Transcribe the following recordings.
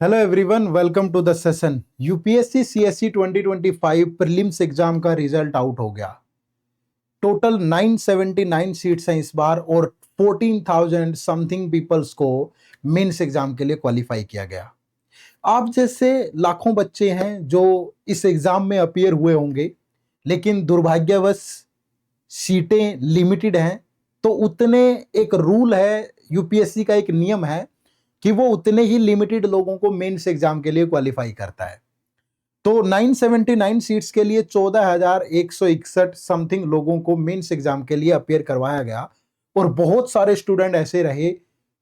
Hello everyone, welcome to the session. UPSC CSC 2025 prelims exam का result out हो गया। Total 979 seats हैं इस बार और 14,000 समथिंग पीपल्स को मेंस एग्जाम के लिए क्वालिफाई किया गया। आप जैसे लाखों बच्चे हैं जो इस एग्जाम में अपीयर हुए होंगे, लेकिन दुर्भाग्यवश सीटें लिमिटेड हैं। तो उतने एक रूल है, यूपीएससी का एक नियम है कि वो उतने ही लिमिटेड लोगों को मेंस एग्जाम के लिए क्वालिफाई करता है। तो 979 सीट्स के लिए 14,161 समथिंग लोगों को मेंस एग्जाम के लिए अपियर करवाया गया और बहुत सारे स्टूडेंट ऐसे रहे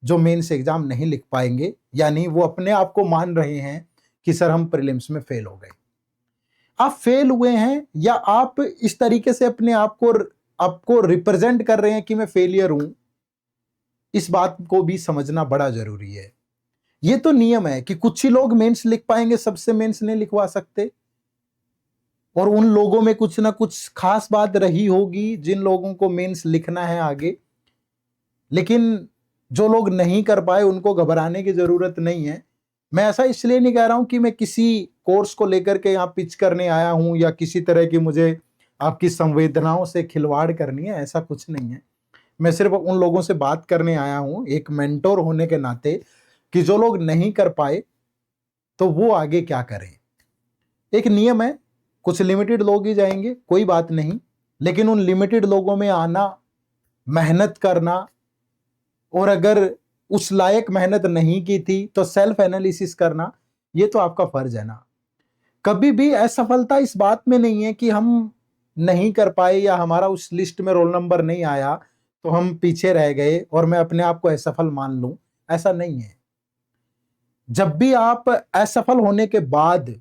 जो मेंस एग्जाम नहीं लिख पाएंगे, यानी वो अपने आप को मान रहे हैं कि सर हम प्रीलिम्स में फेल हो गए। आप फेल हुए हैं या आप इस तरीके से अपने आप को आपको रिप्रेजेंट कर रहे हैं कि मैं फेलियर हूं, इस बात को भी समझना बड़ा जरूरी है। ये तो नियम है कि कुछ ही लोग मेंस लिख पाएंगे, सबसे मेंस नहीं लिखवा सकते। और उन लोगों में कुछ ना कुछ खास बात रही होगी जिन लोगों को मेंस लिखना है आगे। लेकिन जो लोग नहीं कर पाए उनको घबराने की जरूरत नहीं है। मैं ऐसा इसलिए नहीं कह रहा हूं कि मैं किसी कोर्स को लेकर के यहाँ पिच करने आया हूं या किसी तरह की मुझे आपकी संवेदनाओं से खिलवाड़ करनी है, ऐसा कुछ नहीं है। मैं सिर्फ उन लोगों से बात करने आया हूं एक मेंटोर होने के नाते कि जो लोग नहीं कर पाए तो वो आगे क्या करें। एक नियम है, कुछ लिमिटेड लोग ही जाएंगे, कोई बात नहीं, लेकिन उन लिमिटेड लोगों में आना, मेहनत करना, और अगर उस लायक मेहनत नहीं की थी तो सेल्फ एनालिसिस करना, ये तो आपका फर्ज है ना। कभी भी असफलता इस बात में नहीं है कि हम नहीं कर पाए या हमारा उस लिस्ट में रोल नंबर नहीं आया तो हम पीछे रह गए और मैं अपने आप को असफल मान लूं, ऐसा नहीं है। जब भी आप असफल होने के बाद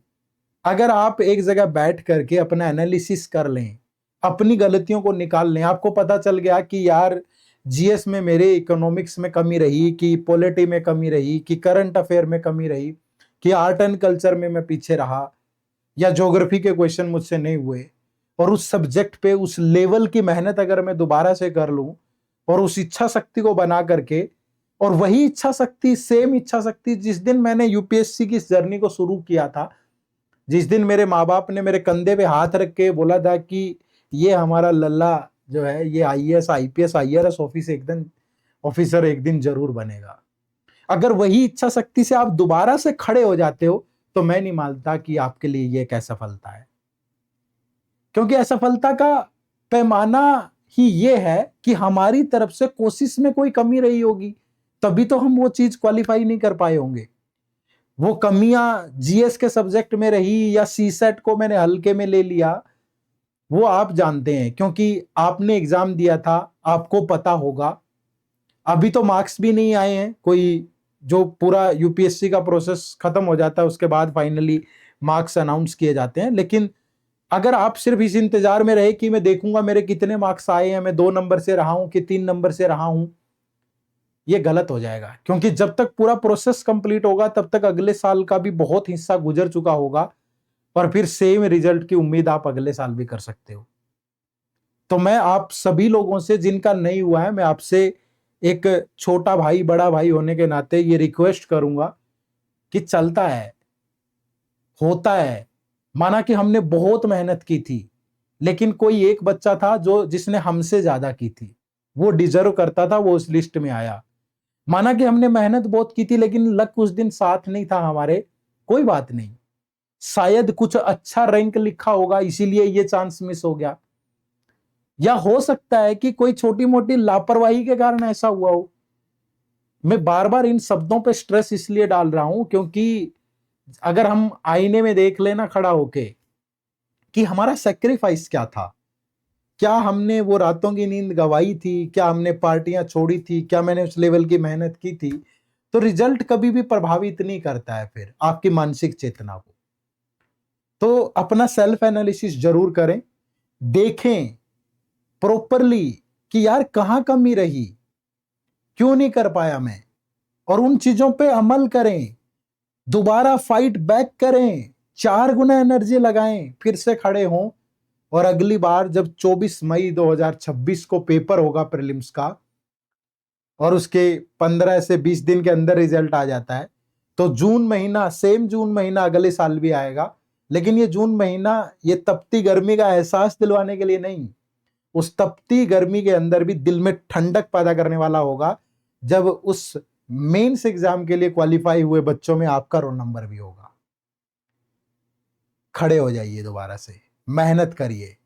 अगर आप एक जगह बैठ करके अपना एनालिसिस कर लें, अपनी गलतियों को निकाल लें, आपको पता चल गया कि यार जीएस में मेरे इकोनॉमिक्स में कमी रही, कि पॉलिटी में कमी रही, कि करंट अफेयर में कमी रही, कि आर्ट एंड कल्चर में मैं पीछे रहा, या ज्योग्राफी के क्वेश्चन मुझसे नहीं हुए, और उस सब्जेक्ट पे उस लेवल की मेहनत अगर मैं दोबारा से कर लूं और उस इच्छा शक्ति को बना करके, और वही इच्छा शक्ति, सेम इच्छा शक्ति जिस दिन मैंने यूपीएससी की इस जर्नी को शुरू किया था, जिस दिन मेरे माँ बाप ने मेरे कंधे पे हाथ रख के बोला था कि ये हमारा लल्ला जो है ये आईएएस आईपीएस आईआरएस ऑफिसर एक दिन जरूर बनेगा, अगर वही इच्छा शक्ति से आप दोबारा से खड़े हो जाते हो तो मैं नहीं मानता कि आपके लिए ये एक असफलता है। क्योंकि असफलता का पैमाना ही ये है कि हमारी तरफ से कोशिश में कोई कमी रही होगी, तभी तो हम वो चीज क्वालिफाई नहीं कर पाए होंगे। वो कमियां जीएस के सब्जेक्ट में रही या सीसेट को मैंने हल्के में ले लिया, वो आप जानते हैं क्योंकि आपने एग्जाम दिया था, आपको पता होगा। अभी तो मार्क्स भी नहीं आए हैं, कोई जो पूरा यूपीएससी का प्रोसेस खत्म हो जाता है उसके बाद फाइनली मार्क्स अनाउंस किए जाते हैं। लेकिन अगर आप सिर्फ इस इंतजार में रहे कि मैं देखूंगा मेरे कितने मार्क्स आए हैं, मैं 2 नंबर से रहा हूं कि 3 नंबर से रहा हूं, ये गलत हो जाएगा। क्योंकि जब तक पूरा प्रोसेस कंप्लीट होगा तब तक अगले साल का भी बहुत हिस्सा गुजर चुका होगा और फिर सेम रिजल्ट की उम्मीद आप अगले साल भी कर सकते हो। तो मैं आप सभी लोगों से जिनका नहीं हुआ है, मैं आपसे एक छोटा भाई बड़ा भाई होने के नाते ये रिक्वेस्ट करूंगा कि चलता है, होता है। माना कि हमने बहुत मेहनत की थी, लेकिन कोई एक बच्चा था जो जिसने हमसे ज्यादा की थी, वो डिजर्व करता था, वो उस लिस्ट में आया। माना कि हमने मेहनत बहुत की थी लेकिन लक उस दिन साथ नहीं था हमारे, कोई बात नहीं, शायद कुछ अच्छा रैंक लिखा होगा इसीलिए ये चांस मिस हो गया, या हो सकता है कि कोई छोटी मोटी लापरवाही के कारण ऐसा हुआ हो। मैं बार बार इन शब्दों पे स्ट्रेस इसलिए डाल रहा हूं क्योंकि अगर हम आईने में देख लेना खड़ा होके कि हमारा सेक्रीफाइस क्या था, क्या हमने वो रातों की नींद गवाई थी, क्या हमने पार्टियां छोड़ी थी, क्या मैंने उस लेवल की मेहनत की थी, तो रिजल्ट कभी भी प्रभावित नहीं करता है फिर आपकी मानसिक चेतना को। तो अपना सेल्फ एनालिसिस जरूर करें, देखें प्रॉपरली कि यार कहां कमी रही, क्यों नहीं कर पाया मैं, और उन चीजों पे अमल करें, दोबारा फाइट बैक करें, 4 गुना एनर्जी लगाएं, फिर से खड़े हों, और अगली बार जब 24 मई 2026 को पेपर होगा प्रीलिम्स का और उसके 15 से 20 दिन के अंदर रिजल्ट आ जाता है, तो जून महीना, सेम जून महीना अगले साल भी आएगा, लेकिन ये जून महीना ये तपती गर्मी का एहसास दिलवाने के लिए नहीं, उस तपती गर्मी के अंदर भी दिल में ठंडक पैदा करने वाला होगा, जब उस मेंस एग्जाम के लिए क्वालिफाई हुए बच्चों में आपका रोल नंबर भी होगा। खड़े हो जाइए, दोबारा से मेहनत करिए।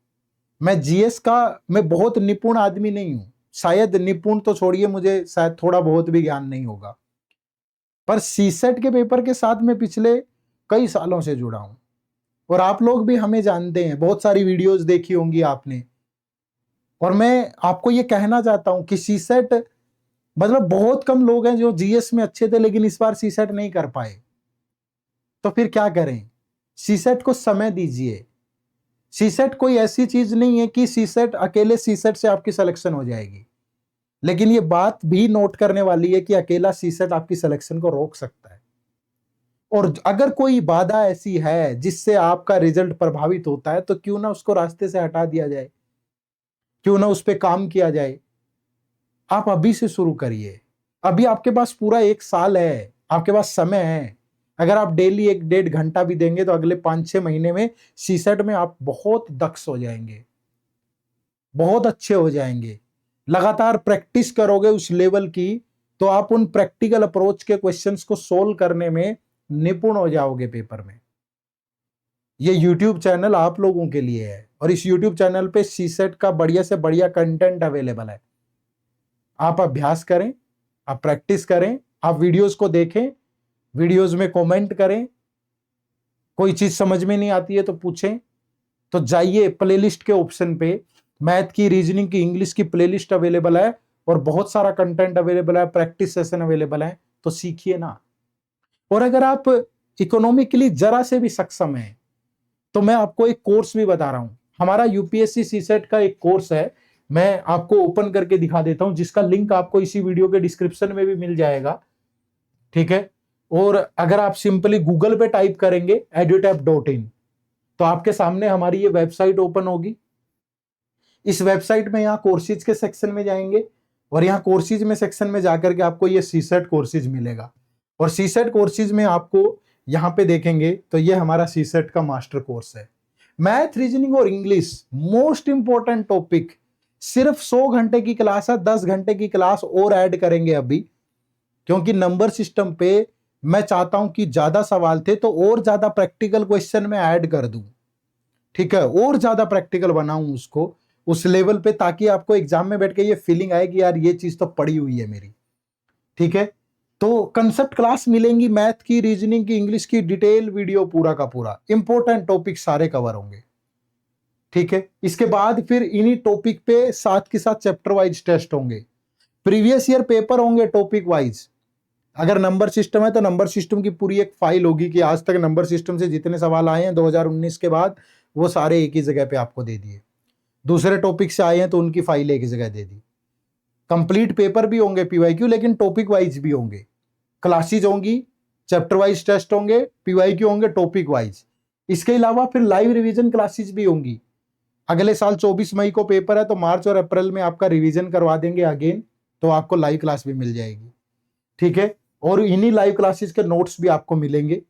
मैं बहुत निपुण आदमी नहीं हूं, शायद निपुण तो छोड़िए, मुझे शायद थोड़ा बहुत भी ज्ञान नहीं होगा, पर सीसेट के पेपर के साथ मैं पिछले कई सालों से जुड़ा हूं, और आप लोग भी हमें जानते हैं, बहुत सारी वीडियोस देखी होंगी आपने। और मैं आपको ये कहना चाहता हूं कि सीसेट, मतलब बहुत कम लोग हैं जो जीएस में अच्छे थे लेकिन इस बार सीसेट नहीं कर पाए, तो फिर क्या करें? सीसेट को समय दीजिए। सीसेट कोई ऐसी चीज नहीं है कि सीसेट अकेले सीसेट से आपकी सिलेक्शन हो जाएगी, लेकिन ये बात भी नोट करने वाली है कि अकेला सीसेट आपकी सिलेक्शन को रोक सकता है, और अगर कोई बाधा ऐसी है जिससे आपका रिजल्ट प्रभावित होता है, तो क्यों ना उसको रास्ते से हटा दिया जाए, क्यों ना उस पर काम किया जाए। आप अभी से शुरू करिए, अभी आपके पास पूरा 1 साल है, आपके पास समय है। अगर आप डेली 1-1.5 घंटा भी देंगे तो अगले 5-6 महीने में सीसेट में आप बहुत दक्ष हो जाएंगे, बहुत अच्छे हो जाएंगे। लगातार प्रैक्टिस करोगे उस लेवल की, तो आप उन प्रैक्टिकल अप्रोच के क्वेश्चंस को सोल्व करने में निपुण हो जाओगे पेपर में। ये YouTube चैनल आप लोगों के लिए है, और इस YouTube चैनल पे सीसेट का बढ़िया से बढ़िया कंटेंट अवेलेबल है। आप अभ्यास करें, आप प्रैक्टिस करें, आप वीडियोस को देखें, वीडियोस में कमेंट करें, कोई चीज समझ में नहीं आती है तो पूछें। तो जाइए प्लेलिस्ट के ऑप्शन पे, मैथ की, रीजनिंग की, इंग्लिश की प्लेलिस्ट अवेलेबल है, और बहुत सारा कंटेंट अवेलेबल है, प्रैक्टिस सेशन अवेलेबल है, तो सीखिए ना। और अगर आप इकोनॉमिकली जरा से भी सक्षम हैं, तो मैं आपको एक कोर्स भी बता रहा हूं। हमारा यूपीएससी सीसेट का एक कोर्स है, मैं आपको ओपन करके दिखा देता हूं, जिसका लिंक आपको इसी वीडियो के डिस्क्रिप्शन में भी मिल जाएगा, ठीक है। और अगर आप सिंपली गूगल पे टाइप करेंगे edutap.in, तो आपके सामने हमारी ये वेबसाइट ओपन होगी। इस वेबसाइट में यहाँ कोर्सेज के सेक्शन में जाएंगे, और यहाँ कोर्सेज में सेक्शन में जाकर के आपको ये सीसेट कोर्सेज मिलेगा, और सीसेट कोर्सेज में आपको यहाँ पे देखेंगे तो ये हमारा सीसेट का मास्टर कोर्स है। मैथ, रीजनिंग और इंग्लिश मोस्ट इंपॉर्टेंट टॉपिक, सिर्फ 100 घंटे की क्लास है, 10 घंटे की क्लास और ऐड करेंगे अभी, क्योंकि नंबर सिस्टम पे मैं चाहता हूं कि ज्यादा सवाल थे तो और ज्यादा प्रैक्टिकल क्वेश्चन में ऐड कर दूं, ठीक है, और ज्यादा प्रैक्टिकल बनाऊं उसको उस लेवल पे, ताकि आपको एग्जाम में बैठ के ये फीलिंग आए कि यार ये चीज तो पड़ी हुई है मेरी, ठीक है। तो कंसेप्ट क्लास मिलेंगी, मैथ की, रीजनिंग की, इंग्लिश की, डिटेल वीडियो पूरा का पूरा, इंपॉर्टेंट टॉपिक सारे कवर होंगे, ठीक है। इसके बाद फिर इन्हीं टॉपिक पे साथ के साथ चैप्टर वाइज टेस्ट होंगे, प्रीवियस ईयर पेपर होंगे टॉपिक वाइज। अगर नंबर सिस्टम है तो नंबर सिस्टम की पूरी एक फाइल होगी कि आज तक नंबर सिस्टम से जितने सवाल आए हैं 2019 के बाद, वो सारे एक ही जगह पे आपको दे दिए। दूसरे टॉपिक से आए हैं तो उनकी फाइल एक ही जगह दे दी। कंप्लीट पेपर भी होंगे पीवाईक्यू, लेकिन टॉपिक वाइज भी होंगे, क्लासेज होंगी, चैप्टर वाइज टेस्ट होंगे, पीवाईक्यू होंगे टॉपिक वाइज। इसके अलावा फिर लाइव रिवीजन क्लासेज भी होंगी। अगले साल 24 मई को पेपर है, तो मार्च और अप्रैल में आपका रिवीजन करवा देंगे अगेन, तो आपको लाइव क्लास भी मिल जाएगी, ठीक है। और इन्हीं लाइव क्लासेस के नोट्स भी आपको मिलेंगे।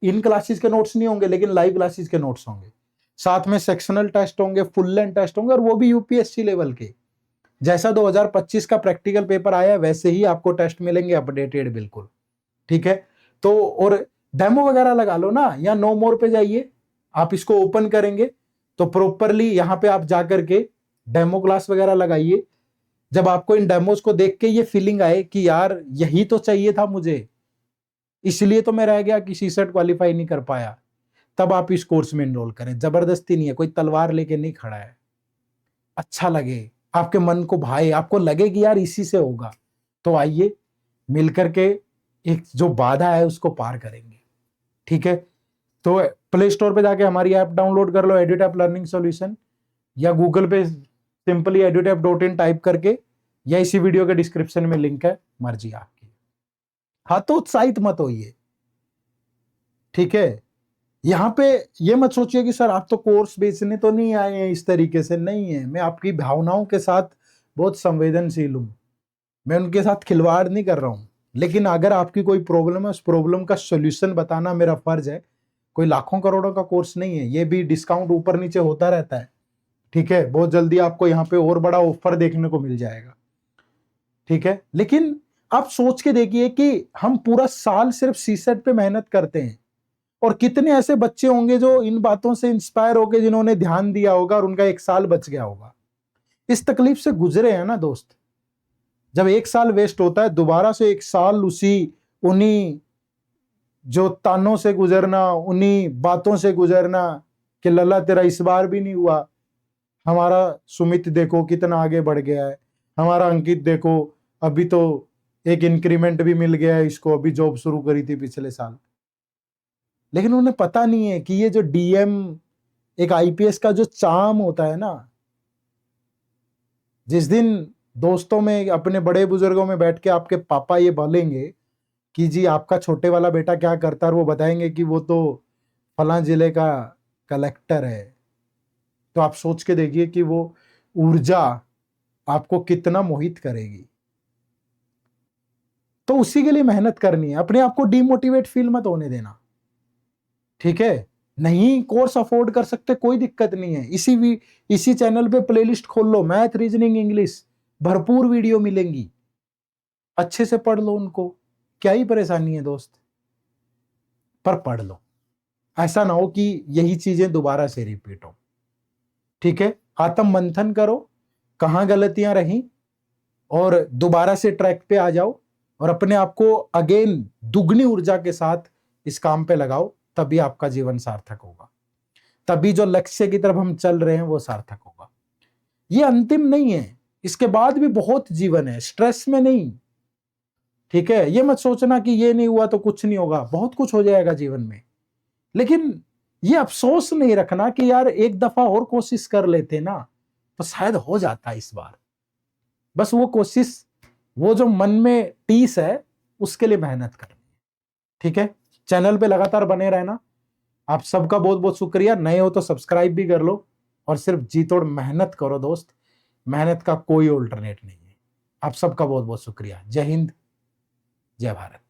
इन क्लासेस के नोट्स नहीं होंगे, लेकिन लाइव क्लासेस के नोट्स होंगे। साथ में सेक्शनल टेस्ट होंगे, फुल लेंथ टेस्ट होंगे, और वो भी यूपीएससी लेवल के। जैसा 2025 का प्रैक्टिकल पेपर आया है वैसे ही आपको टेस्ट मिलेंगे, अपडेटेड बिल्कुल, ठीक है। तो और डेमो वगैरह लगा लो ना, या नो मोर पे जाइए, आप इसको ओपन करेंगे तो प्रॉपरली यहाँ पे आप जाकर के डेमो क्लास वगैरह लगाइए। जब आपको इन डेमोज को देख के ये फीलिंग आए कि यार यही तो चाहिए था मुझे, इसलिए तो मैं रह गया कि सीसेट क्वालिफाई नहीं कर पाया, तब आप इस कोर्स में एनरोल करें। जबरदस्ती नहीं है, कोई तलवार लेके नहीं खड़ा है। अच्छा लगे, आपके मन को भाए, आपको लगे कि यार इसी से होगा, तो आइए मिलकर के एक जो बाधा है उसको पार करेंगे, ठीक है। तो प्ले स्टोर पे जाके हमारी ऐप डाउनलोड कर लो, एडुटैप लर्निंग सॉल्यूशन, या गूगल पे सिंपली edutap.in टाइप करके, या इसी वीडियो के डिस्क्रिप्शन में लिंक है, मर्जी आपकी। हाँ, तो उत्साहित मत होइए, ठीक है। यहाँ पे ये मत सोचिए कि सर आप तो कोर्स बेचने तो नहीं आए हैं, इस तरीके से नहीं है। मैं आपकी भावनाओं के साथ बहुत संवेदनशील हूं, मैं उनके साथ खिलवाड़ नहीं कर रहा हूं, लेकिन अगर आपकी कोई प्रॉब्लम है, उस प्रॉब्लम का सोल्यूशन बताना मेरा फर्ज है। कोई लाखों करोड़ों का कोर्स नहीं है, ये भी डिस्काउंट ऊपर नीचे होता रहता है। ठीक है, बहुत जल्दी आपको यहाँ पे और बड़ा ऑफर देखने को मिल जाएगा। ठीक है, लेकिन आप सोच के देखिए कि हम पूरा साल सिर्फ सीसेट पे मेहनत करते हैं, और कितने ऐसे बच्चे होंगे जो इन बातों से इंस्पायर होकर, जिन्होंने ध्यान दिया होगा और उनका एक साल बच गया होगा। इस तकलीफ से गुजरे हैं ना दोस्त। जब एक साल वेस्ट होता है, दोबारा से एक साल उन्हीं जो तानों से गुजरना, उन्हीं बातों से गुजरना कि लल्ला तेरा इस बार भी नहीं हुआ, हमारा सुमित देखो कितना आगे बढ़ गया है, हमारा अंकित देखो अभी तो एक इंक्रीमेंट भी मिल गया है इसको, अभी जॉब शुरू करी थी पिछले साल। लेकिन उन्हें पता नहीं है कि ये जो डीएम, एक आईपीएस का जो चार्म होता है ना, जिस दिन दोस्तों में, अपने बड़े बुजुर्गों में बैठ के आपके पापा ये बोलेंगे कि जी आपका छोटे वाला बेटा क्या करता है, और वो बताएंगे कि वो तो फलां जिले का कलेक्टर है, तो आप सोच के देखिए कि वो ऊर्जा आपको कितना मोहित करेगी। तो उसी के लिए मेहनत करनी है, अपने आप को डिमोटिवेट फील मत होने देना। ठीक है, नहीं कोर्स अफोर्ड कर सकते, कोई दिक्कत नहीं है, इसी चैनल पे प्लेलिस्ट खोल लो, मैथ रीजनिंग इंग्लिश, भरपूर वीडियो मिलेंगी, अच्छे से पढ़ लो उनको, क्या ही परेशानी है दोस्त, पर पढ़ लो। ऐसा ना हो कि यही चीजें दोबारा से रिपीट हो। ठीक है, आत्म मंथन करो, कहां गलतियां रही, और दोबारा से ट्रैक पे आ जाओ, और अपने आप को अगेन दुगनी ऊर्जा के साथ इस काम पे लगाओ, तभी आपका जीवन सार्थक होगा, तभी जो लक्ष्य की तरफ हम चल रहे हैं वो सार्थक होगा। ये अंतिम नहीं है, इसके बाद भी बहुत जीवन है, स्ट्रेस में नहीं। ठीक है, ये मत सोचना कि ये नहीं हुआ तो कुछ नहीं होगा, बहुत कुछ हो जाएगा जीवन में। लेकिन ये अफसोस नहीं रखना कि यार एक दफा और कोशिश कर लेते ना तो शायद हो जाता इस बार। बस वो कोशिश, वो जो मन में टीस है, उसके लिए मेहनत करनी। ठीक है, चैनल पे लगातार बने रहना। आप सबका बहुत बहुत शुक्रिया। नए हो तो सब्सक्राइब भी कर लो, और सिर्फ जी तोड़ मेहनत करो दोस्त, मेहनत का कोई ऑल्टरनेट नहीं है। आप सबका बहुत बहुत शुक्रिया। जय हिंद, जय भारत।